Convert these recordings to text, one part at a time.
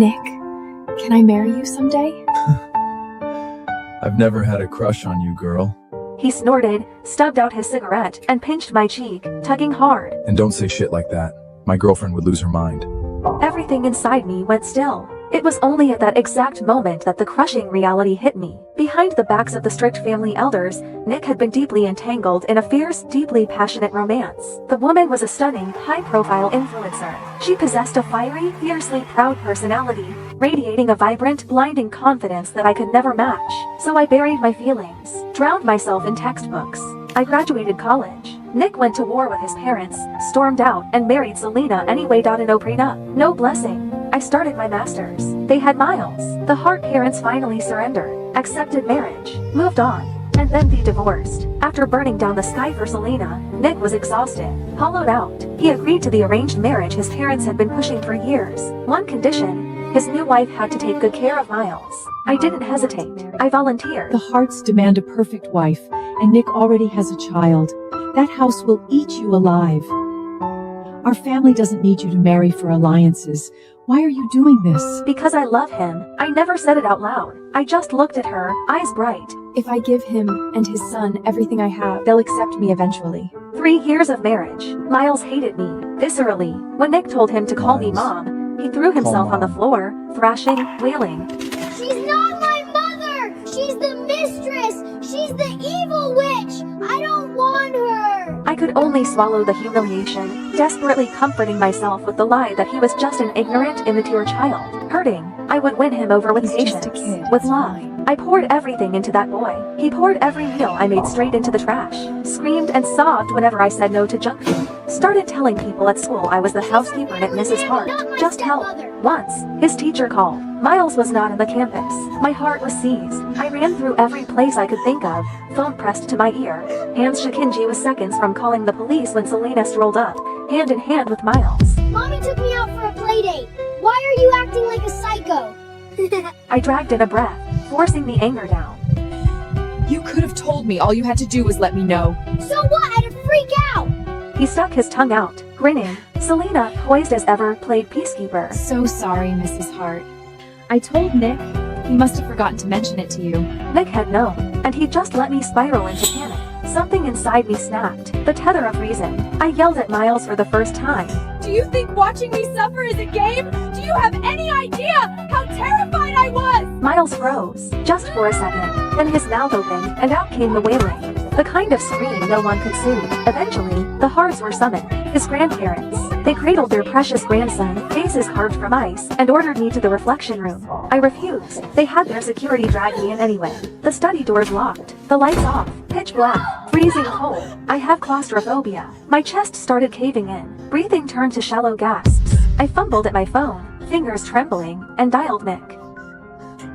Nick, can I marry you someday? I've never had a crush on you, girl. He snorted, stubbed out his cigarette, and pinched my cheek, tugging hard. And don't say shit like that. My girlfriend would lose her mind. Everything inside me went still. It was only at that exact moment that the crushing reality hit me. Behind the backs of the strict family elders, Nick had been deeply entangled in a fierce, deeply passionate romance. The woman was a stunning, high-profile influencer. She possessed a fiery, fiercely proud personality, radiating a vibrant, blinding confidence that I could never match. So I buried my feelings, drowned myself in textbooks. I graduated college. Nick went to war with his parents, stormed out, and married Selena anyway. No prenup, no blessing. I started my master's. They had Miles. The Hart parents finally surrendered, accepted marriage, moved on, and then they divorced. After burning down the sky for Selena, Nick was exhausted, hollowed out. He agreed to the arranged marriage his parents had been pushing for years. One condition: his new wife had to take good care of Miles. I didn't hesitate. I volunteered. The Harts demand a perfect wife, and Nick already has a child. That house will eat you alive. Our family doesn't need you to marry for alliances. Why are you doing this? Because I love him. I never said it out loud. I just looked at her, eyes bright. If I give him and his son everything I have, they'll accept me eventually. 3 years of marriage. Miles hated me, viscerally. When Nick told him to call me Mom, he threw himself on the floor, thrashing, wailing. She's not my mother! She's the mistress! She's the evil witch! I don't want her! I could only swallow the humiliation, desperately comforting myself with the lie that he was just an ignorant, immature child. Hurting, I would win him over with He's just patience, a kid. with love. I poured everything into that boy. He poured every meal I made straight into the trash, screamed and sobbed whenever I said no to junk food. Started telling people at school I was the housekeeper at Mrs. Hart. Just help. Once, his teacher called. Miles was not on the campus. My heart was seized. I ran through every place I could think of, phone pressed to my ear. Hands Shakinji was seconds from calling the police when Selena strolled up, hand in hand with Miles. Mommy took me out for a play date. Why are you acting like a psycho? I dragged in a breath, forcing the anger down. You could have told me. All you had to do was let me know. So what? I had to freak out! He stuck his tongue out, grinning. Selena, poised as ever, played peacekeeper. So sorry, Mrs. Hart. I told Nick. He must have forgotten to mention it to you. Nick had known, and he just let me spiral into panic. Something inside me snapped, the tether of reason. I yelled at Miles for the first time. Do you think watching me suffer is a game? Do you have any idea how terrified I was? Miles froze, just for a second. Then his mouth opened, and out came the wailing. The kind of scream no one could soothe. Eventually, the Harts were summoned, his grandparents. They cradled their precious grandson, faces carved from ice, and ordered me to the reflection room. I refused. They had their security drag me in anyway. The study doors locked, the lights off, pitch black, freezing cold. I have claustrophobia. My chest started caving in. Breathing turned to shallow gasps. I fumbled at my phone, fingers trembling, and dialed Nick.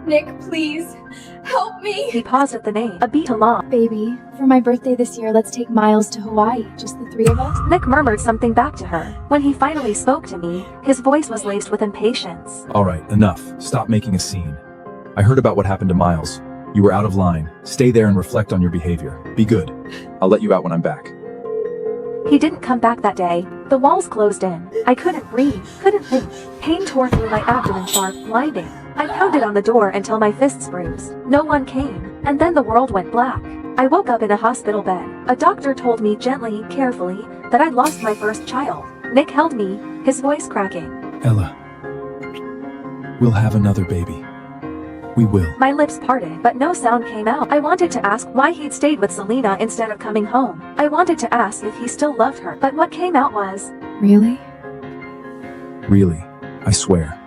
Nick, please, help me. He paused at the name, a beat along. Baby, for my birthday this year, let's take Miles to Hawaii. Just the 3 of us? Nick murmured something back to her. When he finally spoke to me, his voice was laced with impatience. All right, enough. Stop making a scene. I heard about what happened to Miles. You were out of line. Stay there and reflect on your behavior. Be good. I'll let you out when I'm back. He didn't come back that day. The walls closed in. I couldn't breathe, couldn't think. Pain tore through my abdomen, sharp, blinding. I pounded on the door until my fists bruised. No one came, and then the world went black. I woke up in a hospital bed. A doctor told me gently, carefully, that I'd lost my first child. Nick held me, his voice cracking. Ella, we'll have another baby. We will. My lips parted, but no sound came out. I wanted to ask why he'd stayed with Selena instead of coming home. I wanted to ask if he still loved her, but what came out was, Really? Really, I swear.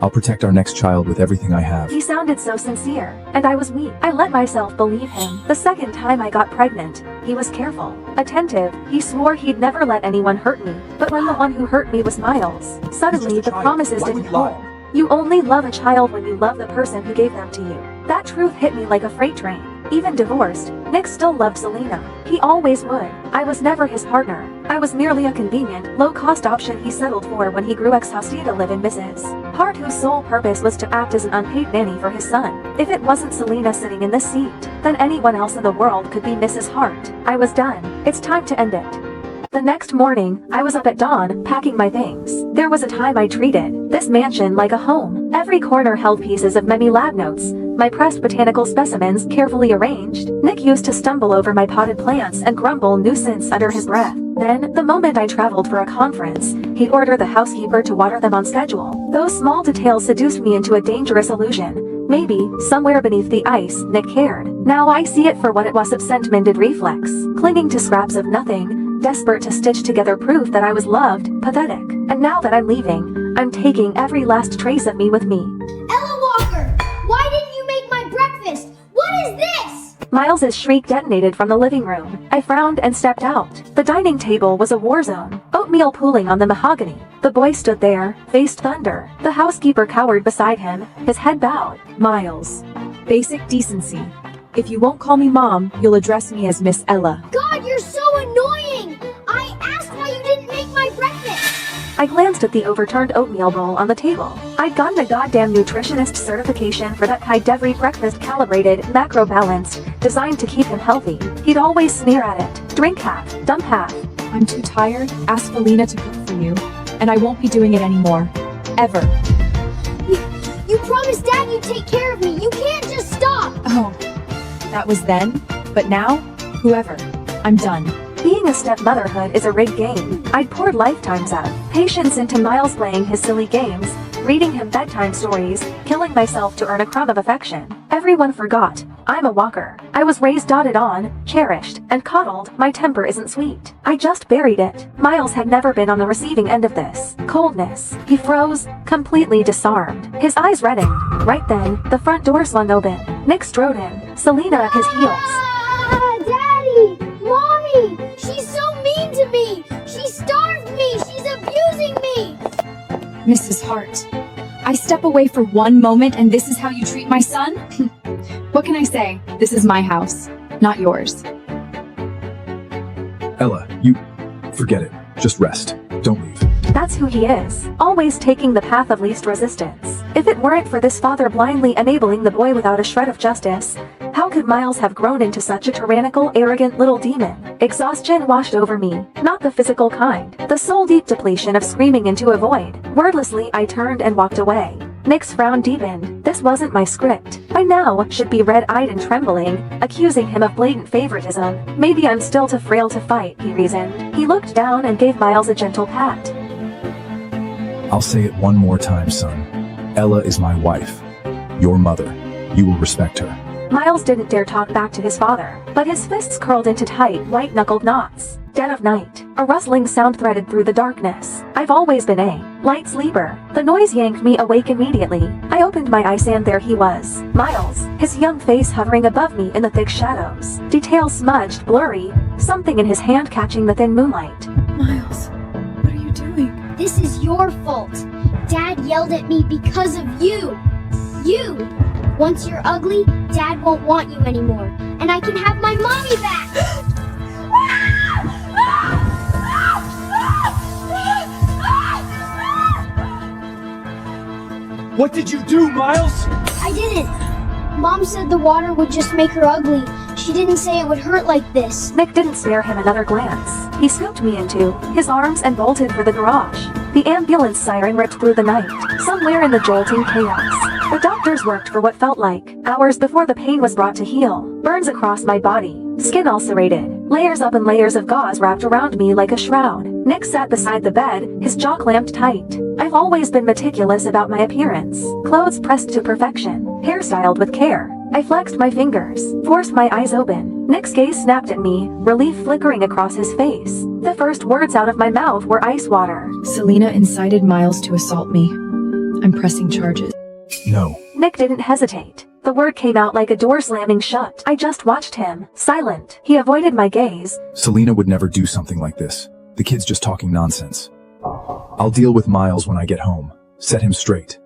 I'll protect our next child with everything I have. he sounded so sincere, and I was weak. I let myself believe him. The second time I got pregnant, he was careful, attentive. He swore he'd never let anyone hurt me. But when the one who hurt me was Miles, suddenly the promises didn't hold. You only love a child when you love the person who gave them to you. That truth hit me like a freight train. Even divorced, Nick still loved Selena. He always would. I was never his partner. I was merely a convenient, low-cost option he settled for when he grew exhausted to live in Mrs. Hart, whose sole purpose was to act as an unpaid nanny for his son. If it wasn't Selena sitting in this seat, then anyone else in the world could be Mrs. Hart. I was done. It's time to end it. The next morning, I was up at dawn, packing my things. There was a time I treated this mansion like a home. Every corner held pieces of many lab notes, my pressed botanical specimens carefully arranged. Nick used to stumble over my potted plants and grumble nuisance under his breath. Then, the moment I traveled for a conference, he'd order the housekeeper to water them on schedule. Those small details seduced me into a dangerous illusion. Maybe, somewhere beneath the ice, Nick cared. Now I see it for what it was, absent-minded reflex. Clinging to scraps of nothing, desperate to stitch together proof that I was loved, pathetic. And now that I'm leaving, I'm taking every last trace of me with me. Ella Walker, why didn't you make my breakfast? What is this? Miles's shriek detonated from the living room. I frowned and stepped out. The dining table was a war zone, oatmeal pooling on the mahogany. The boy stood there, faced thunder. The housekeeper cowered beside him, his head bowed. Miles, basic decency. If you won't call me Mom, you'll address me as Miss Ella. God, you're so annoying! I asked why you didn't make my breakfast! I glanced at the overturned oatmeal bowl on the table. I'd gotten a goddamn nutritionist certification for that kind every breakfast, calibrated, macro-balanced, designed to keep him healthy. He'd always sneer at it. Drink half, dump half. I'm too tired. Ask Felina to cook for you, and I won't be doing it anymore. Ever. You promised Dad you'd take care of me. You can't just stop! Oh, that was then, but now, whoever. I'm done. Being a stepmotherhood is a rigged game. I'd poured lifetimes of patience into Miles playing his silly games, reading him bedtime stories, killing myself to earn a crumb of affection. Everyone forgot. I'm a walker. I was raised, doted on, cherished, and coddled. My temper isn't sweet. I just buried it. Miles had never been on the receiving end of this coldness. He froze, completely disarmed. His eyes reddened. Right then, the front door swung open. Nick strode in, Selena at his heels. Ah, Daddy! Mommy! She's so mean to me! She starved me! She's abusing me! Mrs. Hart, I step away for one moment and this is how you treat my son? What can I say? This is my house, not yours. Ella, forget it. Just rest. Don't leave. That's who he is, always taking the path of least resistance. If it weren't for this father blindly enabling the boy without a shred of justice, how could Miles have grown into such a tyrannical, arrogant little demon? Exhaustion washed over me, not the physical kind, the soul-deep depletion of screaming into a void. Wordlessly, I turned and walked away. Nick's frown deepened. This wasn't my script. By now, should be red-eyed and trembling, accusing him of blatant favoritism. Maybe I'm still too frail to fight, he reasoned. He looked down and gave Miles a gentle pat. I'll say it one more time, son. Ella is my wife. Your mother. You will respect her. Miles didn't dare talk back to his father, but his fists curled into tight, white-knuckled knots. Dead of night, a rustling sound threaded through the darkness. I've always been a light sleeper. The noise yanked me awake immediately. I opened my eyes and there he was. Miles, his young face hovering above me in the thick shadows. Details smudged, blurry, something in his hand catching the thin moonlight. Miles, what are you doing? This is your fault. Dad yelled at me because of you. You! Once you're ugly, Dad won't want you anymore. And I can have my mommy back! What did you do, Miles? I didn't. Mom said the water would just make her ugly. She didn't say it would hurt like this. Nick didn't spare him another glance. He scooped me into his arms and bolted for the garage. The ambulance siren ripped through the night, somewhere in the jolting chaos. The doctors worked for what felt like hours before the pain was brought to heal. Burns across my body, skin ulcerated, layers up and layers of gauze wrapped around me like a shroud. Nick sat beside the bed, his jaw clamped tight. I've always been meticulous about my appearance. Clothes pressed to perfection, hair styled with care. I flexed my fingers, forced my eyes open. Nick's gaze snapped at me, relief flickering across his face. The first words out of my mouth were ice water. Selena incited Miles to assault me. I'm pressing charges. No. Nick didn't hesitate. The word came out like a door slamming shut. I just watched him, silent. He avoided my gaze. Selena would never do something like this. The kid's just talking nonsense. I'll deal with Miles when I get home. Set him straight.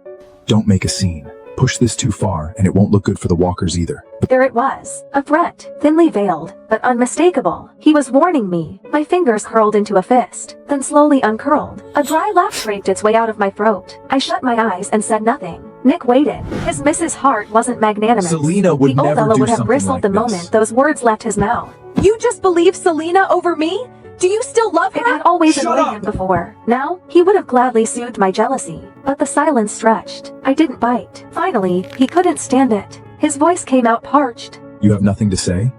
Don't make a scene. Push this too far, and it won't look good for the walkers either. There it was, a threat, thinly veiled, but unmistakable. He was warning me. My fingers curled into a fist, then slowly uncurled. A dry laugh scraped its way out of my throat. I shut my eyes and said nothing. Nick waited. His Mrs. Hart wasn't magnanimous. Selena would the old never fellow do would have something bristled like the this. moment those words left his mouth. You just believe Selena over me? Do you still love It her? had always Shut annoyed up! him before. Now, he would have gladly soothed my jealousy. But the silence stretched. I didn't bite. Finally, he couldn't stand it. His voice came out parched. You have nothing to say?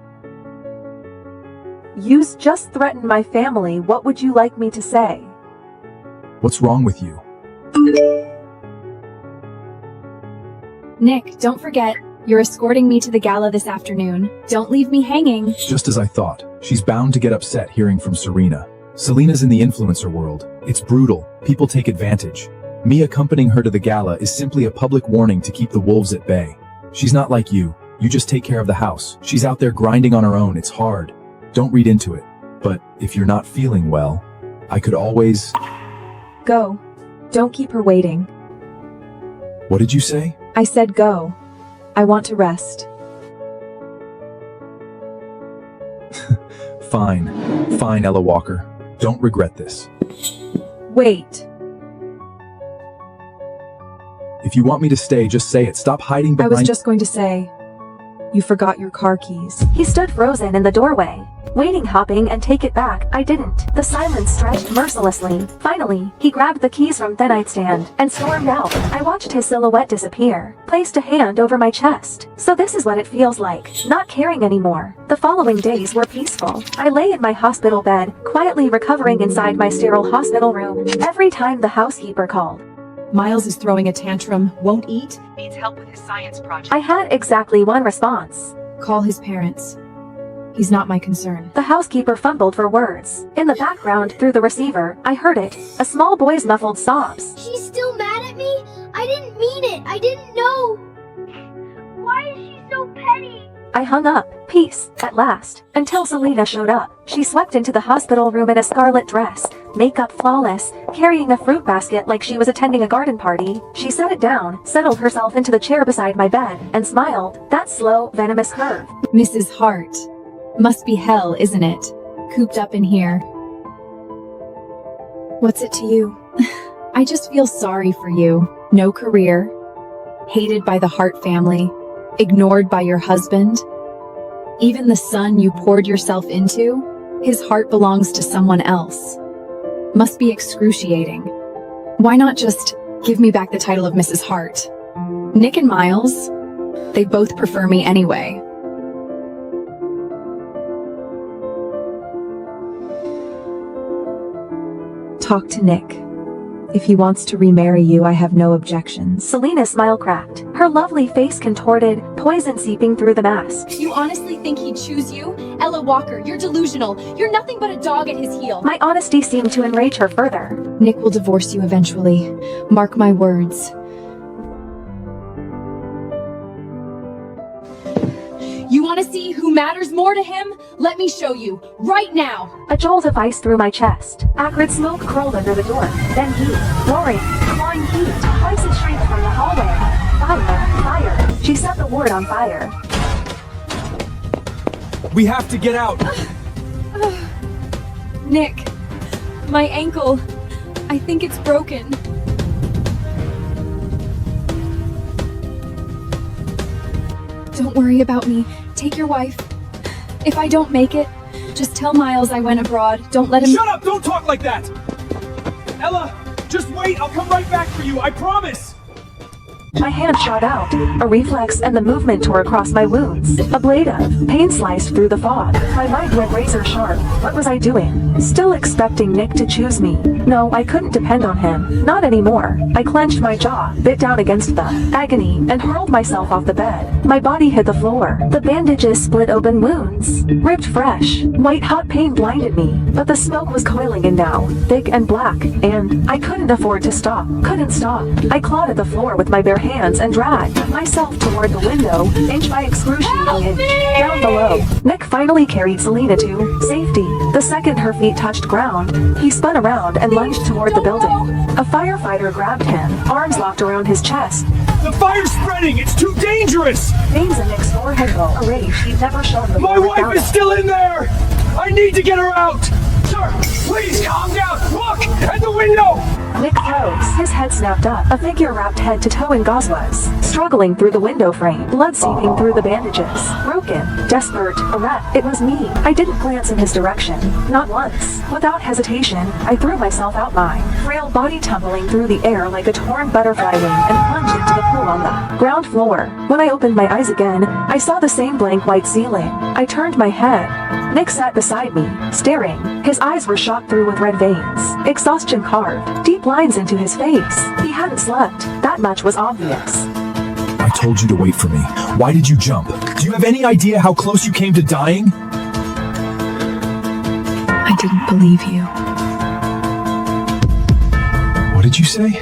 You just threatened my family. What would you like me to say? What's wrong with you? Nick, don't forget, you're escorting me to the gala this afternoon. Don't leave me hanging. Just as I thought. She's bound to get upset hearing from Serena. Selena's in the influencer world. It's brutal. People take advantage. Me accompanying her to the gala is simply a public warning to keep the wolves at bay. She's not like you. You just take care of the house. She's out there grinding on her own. It's hard. Don't read into it. But if you're not feeling well, I could always... Go. Don't keep her waiting. What did you say? I said go. I want to rest. Fine. Fine, Ella Walker. Don't regret this. Wait. If you want me to stay, just say it. Stop hiding I behind... was just going to say, you forgot your car keys. He stood frozen in the doorway, waiting, hopping, and take it back. I didn't. The silence stretched mercilessly. Finally, he grabbed the keys from the nightstand and stormed out. I watched his silhouette disappear, placed a hand over my chest. So this is what it feels like, not caring anymore. The following days were peaceful. I lay in my hospital bed, quietly recovering inside my sterile hospital room. Every time the housekeeper called, Miles is throwing a tantrum, won't eat, needs help with his science project. I had exactly one response. Call his parents. He's not my concern. The housekeeper fumbled for words. In the background, through the receiver, I heard it. A small boy's muffled sobs. She's still mad at me? I didn't mean it. I didn't know. Why is she so petty? I hung up. Peace, at last. Until Selena showed up. She swept into the hospital room in a scarlet dress, makeup flawless, carrying a fruit basket like she was attending a garden party. She set it down, settled herself into the chair beside my bed, and smiled. That slow, venomous curve. Mrs. Hart. Must be hell, isn't it? Cooped up in here. What's it to you? I just feel sorry for you. No career. Hated by the Hart family. Ignored by your husband. Even the son you poured yourself into, his heart belongs to someone else. Must be excruciating. Why not just give me back the title of Mrs. Hart? Nick and Miles, they both prefer me anyway. Talk to Nick. If he wants to remarry you, I have no objections. Selena's smile cracked, her lovely face contorted, poison seeping through the mask. You honestly think he'd choose you? Ella Walker, you're delusional. You're nothing but a dog at his heel. My honesty seemed to enrage her further. Nick will divorce you eventually. Mark my words. You want to see who matters more to him? Let me show you, right now. A jolt of ice through my chest. Acrid smoke curled under the door. Then heat. Roaring. Clawing heat. Voices shrieked from the hallway. Fire. Fire. She set the ward on fire. We have to get out! Nick, my ankle. I think it's broken. Don't worry about me. Take your wife. If I don't make it, just tell Miles I went abroad. Don't let him— Shut up! Don't talk like that! Ella, just wait! I'll come right back for you, I promise! My hand shot out, a reflex, and the movement tore across my wounds. A blade of pain sliced through the fog. My mind went razor sharp. What was I doing? Still expecting Nick to choose me. No, I couldn't depend on him. Not anymore. I clenched my jaw, bit down against the agony, and hurled myself off the bed. My body hit the floor. The bandages split open wounds. Ripped fresh. White-hot pain blinded me. But the smoke was coiling in now, thick and black, and I couldn't afford to stop. Couldn't stop. I clawed at the floor with my bare hands and dragged myself toward the window, inch by excruciating inch. Down below, Nick finally carried Selena to safety. The second her feet touched ground, he spun around and lunged toward the building. A firefighter grabbed him, arms locked around his chest. The fire's spreading! It's too dangerous! Veins in Nick's forehead glow, a rage he'd never shown before. My wife without is it. still in there! I need to get her out! Sir, please calm down! Look! At the window! Nick froze. His head snapped up. A figure wrapped head to toe in gauze was struggling through the window frame, blood seeping through the bandages. Broken, desperate, a wreck. It was me. I didn't glance in his direction. Not once. Without hesitation, I threw myself out my frail body tumbling through the air like a torn butterfly wing and plunged into the pool on the ground floor. When I opened my eyes again, I saw the same blank white ceiling. I turned my head. Nick sat beside me, staring. His eyes were shot through with red veins. Exhaustion carved deep lines into his face. He hadn't slept. That much was obvious. I told you to wait for me. Why did you jump? Do you have any idea how close you came to dying? I didn't believe you. What did you say?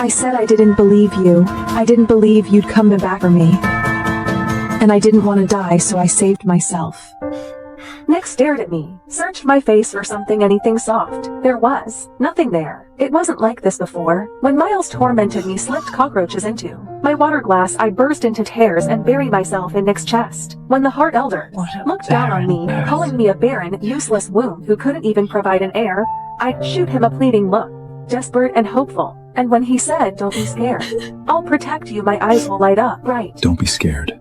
I said I didn't believe you. I didn't believe you'd come back for me. And I didn't want to die, so I saved myself. Nick stared at me, searched my face for something, anything soft. There was nothing there. It wasn't like this before. When Miles tormented me, slipped cockroaches into my water glass, I burst into tears and buried myself in Nick's chest. When the Hart elders looked down on me, calling me a barren, useless womb who couldn't even provide an heir, I'd shoot him a pleading look, desperate and hopeful. And when he said, "Don't be scared. I'll protect you," my eyes will light up bright. Don't be scared.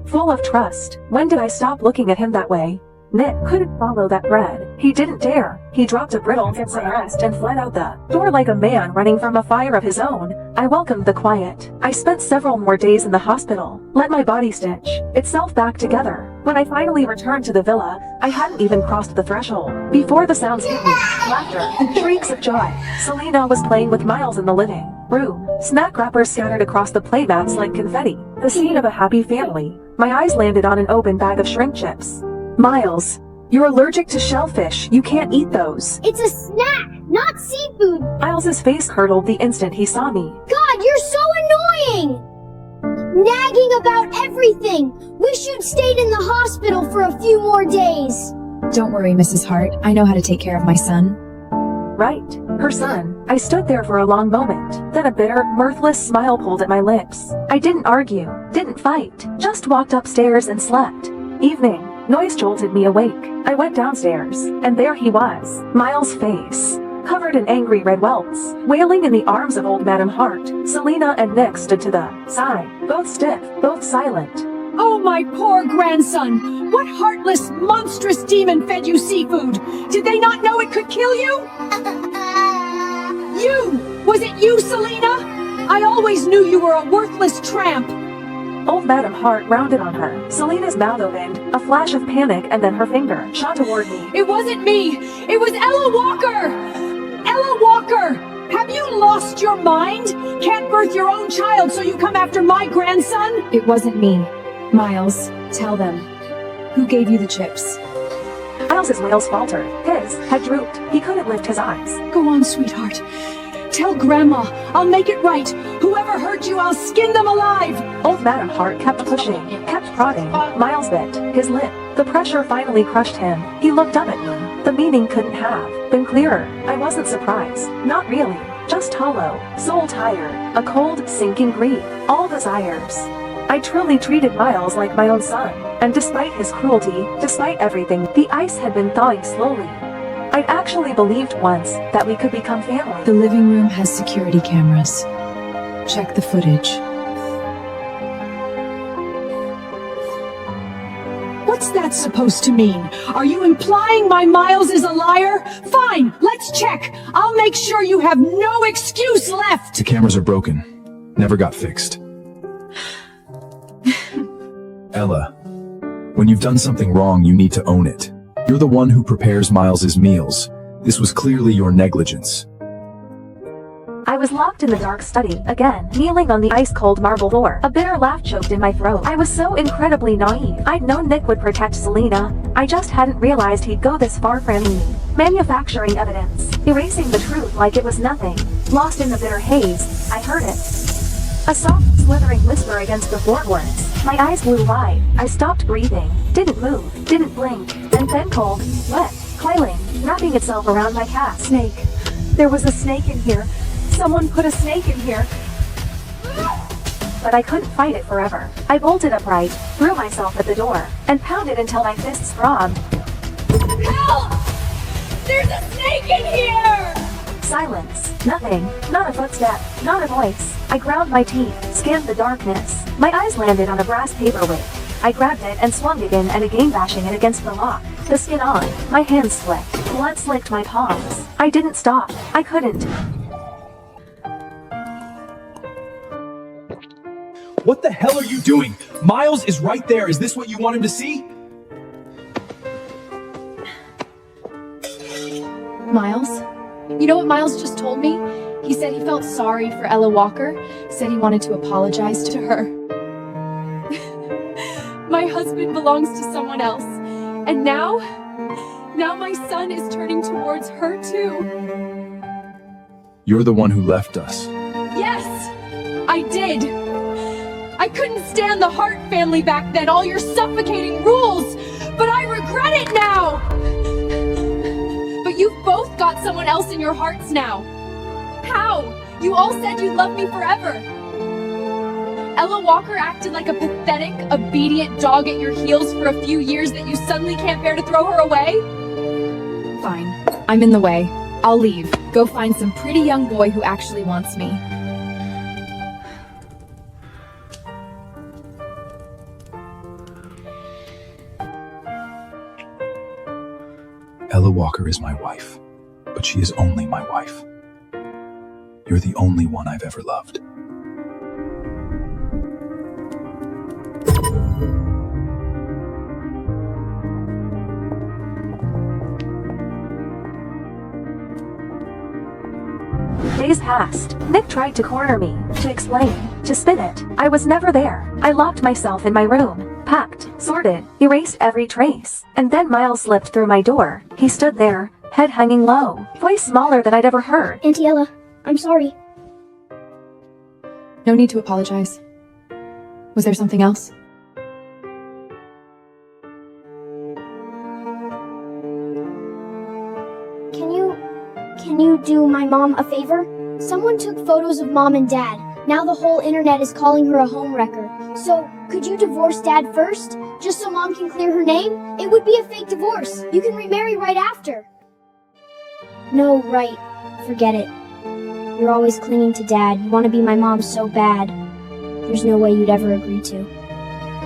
Full of trust. When did I stop looking at him that way? Nick couldn't follow that thread. He didn't dare. He dropped a brittle rest and fled out the door like a man running from a fire of his own. I welcomed the quiet. I spent several more days in the hospital, let my body stitch itself back together. When I finally returned to the villa, I hadn't even crossed the threshold before the sounds hit me. Laughter and shrieks of joy. Selena was playing with Miles in the living room. Snack wrappers scattered across the playmats like confetti. The scene of a happy family. My eyes landed on an open bag of shrimp chips. Miles, you're allergic to shellfish. You can't eat those. It's a snack, not seafood. Miles's face curdled the instant he saw me. God, you're so annoying! Nagging about everything. Wish you'd stayed in the hospital for a few more days. Don't worry, Mrs. Hart. I know how to take care of my son. Right, her son. I stood there for a long moment. Then a bitter, mirthless smile pulled at my lips. I didn't argue, didn't fight, just walked upstairs and slept. Evening. Noise jolted me awake. I went downstairs, and there he was, Miles' face, covered in angry red welts, wailing in the arms of old Madame Hart. Selena and Nick stood to the side, both stiff, both silent. Oh, my poor grandson! What heartless, monstrous demon fed you seafood? Did they not know it could kill you? You! Was it you, Selena? I always knew you were a worthless tramp. Old Madame Hart rounded on her. Selena's mouth opened, a flash of panic, and then her finger shot toward me. It wasn't me! It was Ella Walker! Ella Walker! Have you lost your mind? Can't birth your own child, so you come after my grandson? It wasn't me. Miles, tell them. Who gave you the chips? Miles's wails faltered. His had drooped. He couldn't lift his eyes. Go on, sweetheart. Tell Grandma. I'll make it right. Whoever hurt you, I'll skin them alive. Old Madame Hart kept pushing, kept prodding. Miles bit his lip. The pressure finally crushed him. He looked up at me. The meaning couldn't have been clearer. I wasn't surprised. Not really. Just hollow, soul tired, a cold, sinking grief. All desires. I truly treated Miles like my own son. And despite his cruelty, despite everything, the ice had been thawing slowly. I'd actually believed once that we could become family. The living room has security cameras. Check the footage. What's that supposed to mean? Are you implying my Miles is a liar? Fine, let's check. I'll make sure you have no excuse left. The cameras are broken. Never got fixed. Ella, when you've done something wrong, you need to own it. You're the one who prepares Miles's meals. This was clearly your negligence. I was locked in the dark study, again, kneeling on the ice-cold marble floor. A bitter laugh choked in my throat. I was so incredibly naive. I'd known Nick would protect Selena. I just hadn't realized he'd go this far from me. Manufacturing evidence, erasing the truth like it was nothing. Lost in the bitter haze, I heard it. A soft, slithering whisper against the floorboards. My eyes blew wide. I stopped breathing. Didn't move. Didn't blink. And then cold, wet, coiling, wrapping itself around my calf. Snake. There was a snake in here. Someone put a snake in here. But I couldn't fight it forever. I bolted upright, threw myself at the door, and pounded until my fists throbbed. Help! There's a snake in here! Silence. Nothing. Not a footstep. Not a voice. I ground my teeth, scanned the darkness. My eyes landed on a brass paperweight. I grabbed it and swung again and again, bashing it against the lock. The skin on. My hands slipped. Blood slicked my palms. I didn't stop. I couldn't. What the hell are you doing? Miles is right there. Is this what you want him to see? Miles? You know what Miles just told me? He said he felt sorry for Ella Walker, said he wanted to apologize to her. My husband belongs to someone else, and now my son is turning towards her too. You're the one who left us. Yes, I did. I couldn't stand the Hart family back then, all your suffocating rules, but I regret it now. But you've both got someone else in your hearts now. How? You all said you'd love me forever. Ella Walker acted like a pathetic, obedient dog at your heels for a few years that you suddenly can't bear to throw her away? Fine. I'm in the way. I'll leave. Go find some pretty young boy who actually wants me. Ella Walker is my wife, but she is only my wife. You're the only one I've ever loved. Days passed. Nick tried to corner me, to explain, to spin it. I was never there. I locked myself in my room, packed, sorted, erased every trace. And then Miles slipped through my door. He stood there, head hanging low, voice smaller than I'd ever heard. Auntie Ella, I'm sorry. No need to apologize. Was there something else? Can you do my mom a favor? Someone took photos of Mom and Dad. Now the whole internet is calling her a homewrecker. So, could you divorce Dad first? Just so Mom can clear her name? It would be a fake divorce. You can remarry right after. No, right. Forget it. You're always clinging to Dad. You want to be my mom so bad. There's no way you'd ever agree to.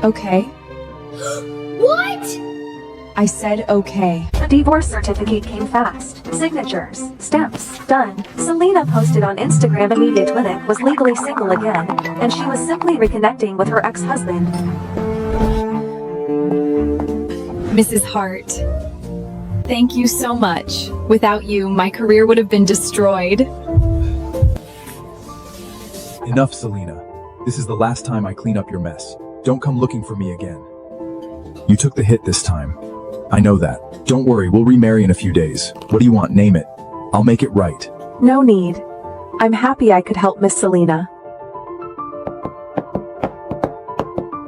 Okay. What? I said okay. The divorce certificate came fast. Signatures, stamps, done. Selena posted on Instagram immediately Nick was legally single again, and she was simply reconnecting with her ex-husband. Mrs. Hart, thank you so much. Without you, my career would have been destroyed. Enough, Selena. This is the last time I clean up your mess. Don't come looking for me again. You took the hit this time. I know that. Don't worry, we'll remarry in a few days. What do you want? Name it. I'll make it right. No need. I'm happy I could help Miss Selena.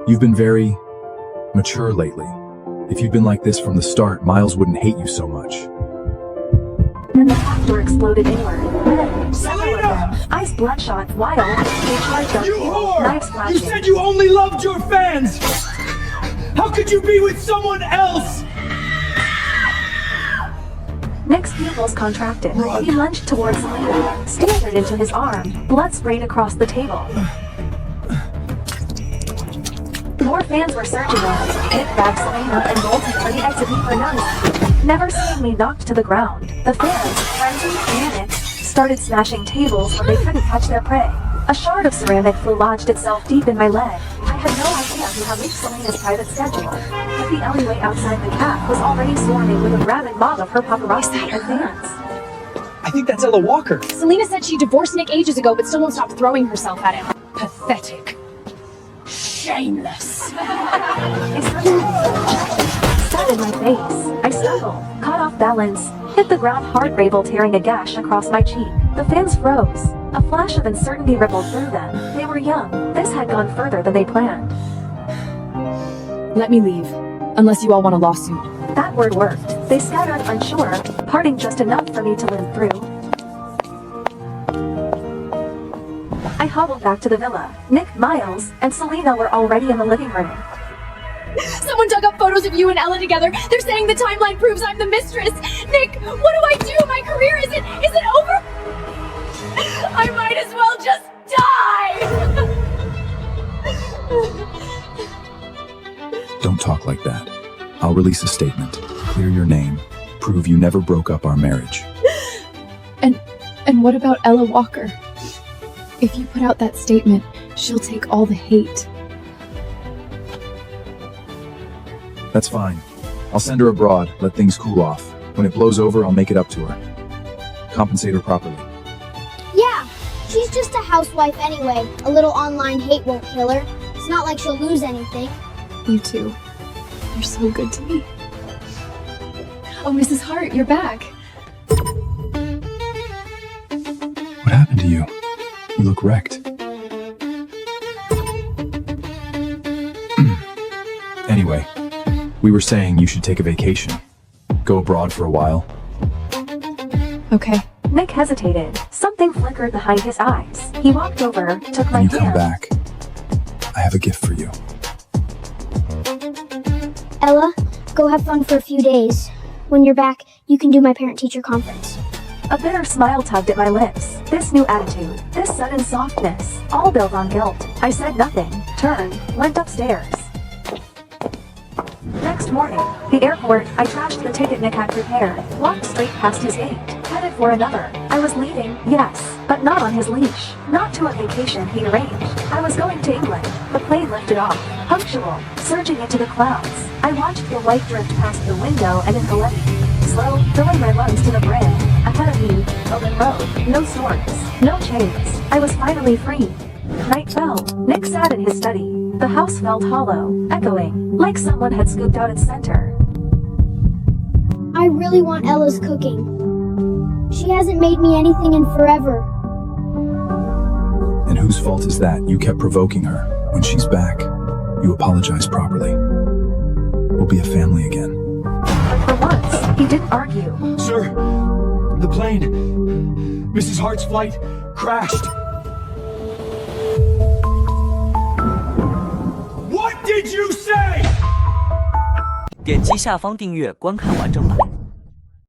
You've been very mature lately. If you'd been like this from the start, Miles wouldn't hate you so much. Then the back door exploded inward. Then, several of Selena! them, eyes bloodshot, wild, they charged our You table, knives whore! flashing. You said you only loved your fans! How could you be with someone else? Nick's pupils contracted. Run. He lunged towards Selena, stared into his arm. Blood sprayed across the table. More fans were surging on. Nick grabbed Selena and bolted for the exit for none. Never seeing me knocked to the ground, the fans, frenzied, panicked, started smashing tables where they couldn't catch their prey. A shard of ceramic flew lodged itself deep in my leg. I had no idea who had leaked Selena's private schedule, but the alleyway outside the caf was already swarming with a rabid mob of her paparazzi and fans. I think that's Ella Walker. Selena said she divorced Nick ages ago, but still won't stop throwing herself at him. Pathetic. Shameless. A sudden sat in my face. I stumbled, caught off balance, hit the ground hard, Rabel tearing a gash across my cheek. The fans froze. A flash of uncertainty rippled through them. They were young. This had gone further than they planned. Let me leave. Unless you all want a lawsuit. That word worked. They scattered unsure, parting just enough for me to limp through. I hobbled back to the villa. Nick, Miles, and Selena were already in the living room. Someone dug up photos of you and Ella together. They're saying the timeline proves I'm the mistress. Nick, what do I do? My career isn't over? I might as well just die! Don't talk like that. I'll release a statement. Clear your name. Prove you never broke up our marriage. And what about Ella Walker? If you put out that statement, she'll take all the hate. That's fine. I'll send her abroad, let things cool off. When it blows over, I'll make it up to her. Compensate her properly. Yeah, she's just a housewife anyway. A little online hate won't kill her. It's not like she'll lose anything. You too. You're so good to me. Oh, Mrs. Hart, you're back. What happened to you? You look wrecked. Anyway, we were saying you should take a vacation. Go abroad for a while. Okay. Nick hesitated. Something flickered behind his eyes. He walked over, took my When you hand. come back, I have a gift for you. Ella, go have fun for a few days. When you're back, you can do my parent-teacher conference. A bitter smile tugged at my lips. This new attitude, this sudden softness, all built on guilt. I said nothing, turned, went upstairs. Next morning, the airport, I trashed the ticket Nick had prepared, walked straight past his gate, headed for another. I was leaving, yes, but not on his leash, not to a vacation he'd arranged. I was going to England. The plane lifted off, punctual, surging into the clouds. I watched the light drift past the window and into Letty. Slow, filling my lungs to the brim. Ahead of me, open road, no swords, no chains. I was finally free. Night fell. Nick sat in his study. The house felt hollow, echoing, like someone had scooped out its center. I really want Ella's cooking. She hasn't made me anything in forever. And whose fault is that? You kept provoking her. When she's back, you apologize properly. We'll be a family again. For once, he didn't argue. Sir, the plane, Mrs. Hart's flight, crashed. What did you say? 点击下方订阅观看完整版。